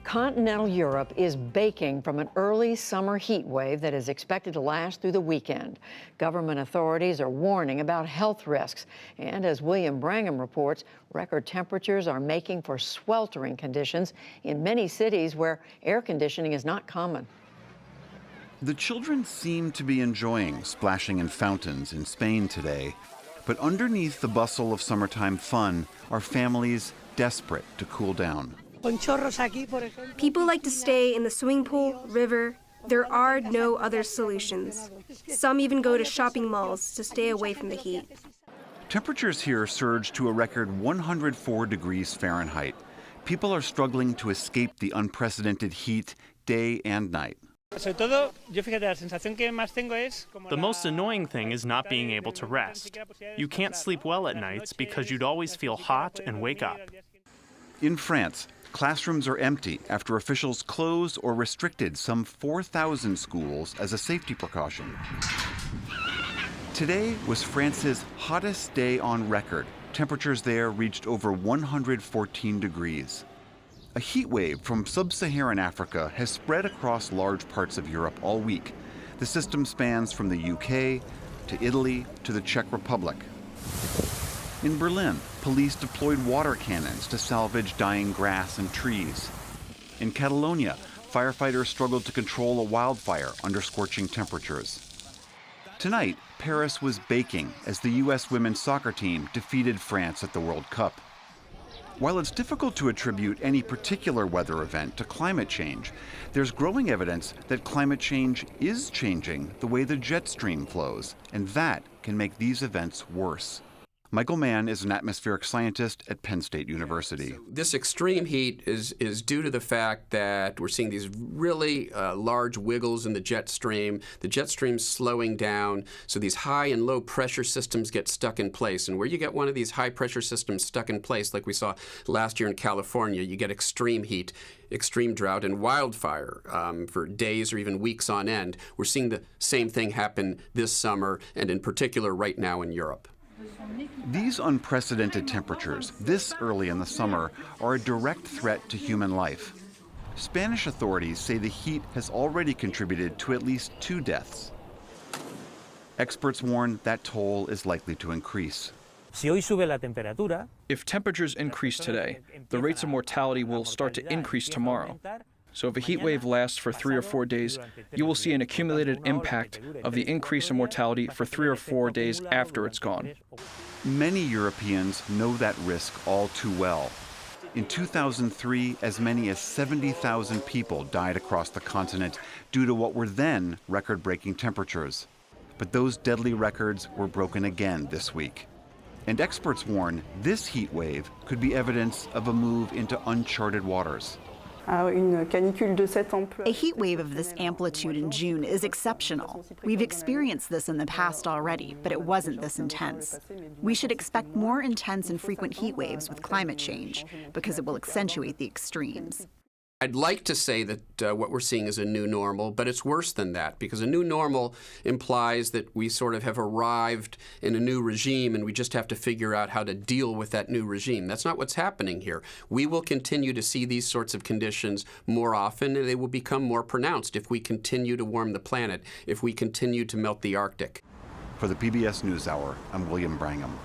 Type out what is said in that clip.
Continental Europe is baking from an early summer heat wave that is expected to last through the weekend. Government authorities are warning about health risks. And as William Brangham reports, record temperatures are making for sweltering conditions in many cities where air conditioning is not common. The children seem to be enjoying splashing in fountains in Spain today. But underneath the bustle of summertime fun are families desperate to cool down. People like to stay in the swimming pool, river. There are no other solutions. Some even go to shopping malls to stay away from the heat. Temperatures here surged to a record 104 degrees Fahrenheit. People are struggling to escape the unprecedented heat day and night. The most annoying thing is not being able to rest. You can't sleep well at nights because you'd always feel hot and wake up. In France, classrooms are empty after officials closed or restricted some 4,000 schools as a safety precaution. Today was France's hottest day on record. Temperatures there reached over 114 degrees. A heat wave from sub-Saharan Africa has spread across large parts of Europe all week. The system spans from the UK to Italy to the Czech Republic. In Berlin, police deployed water cannons to salvage dying grass and trees. In Catalonia, firefighters struggled to control a wildfire under scorching temperatures. Tonight, Paris was baking as the U.S. women's soccer team defeated France at the World Cup. While it's difficult to attribute any particular weather event to climate change, there's growing evidence that climate change is changing the way the jet stream flows, and that can make these events worse. Michael Mann is an atmospheric scientist at Penn State University. This extreme heat is due to the fact that we're seeing these really large wiggles in the jet stream. The jet stream's slowing down, so these high and low pressure systems get stuck in place. And where you get one of these high pressure systems stuck in place, like we saw last year in California, you get extreme heat, extreme drought, and wildfire for days or even weeks on end. We're seeing the same thing happen this summer, and in particular right now in Europe. These unprecedented temperatures this early in the summer are a direct threat to human life. Spanish authorities say the heat has already contributed to at least 2 deaths. Experts warn that toll is likely to increase. If temperatures increase today, the rates of mortality will start to increase tomorrow. So if a heat wave lasts for 3 or 4 days, you will see an accumulated impact of the increase in mortality for 3 or 4 days after it's gone. Many Europeans know that risk all too well. In 2003, as many as 70,000 people died across the continent due to what were then record-breaking temperatures. But those deadly records were broken again this week. And experts warn this heat wave could be evidence of a move into uncharted waters. A heat wave of this amplitude in June is exceptional. We've experienced this in the past already, but it wasn't this intense. We should expect more intense and frequent heat waves with climate change because it will accentuate the extremes. I'd like to say that what we're seeing is a new normal, but it's worse than that, because a new normal implies that we sort of have arrived in a new regime and we just have to figure out how to deal with that new regime. That's not what's happening here. We will continue to see these sorts of conditions more often, and they will become more pronounced if we continue to warm the planet, if we continue to melt the Arctic. For the PBS NewsHour, I'm William Brangham.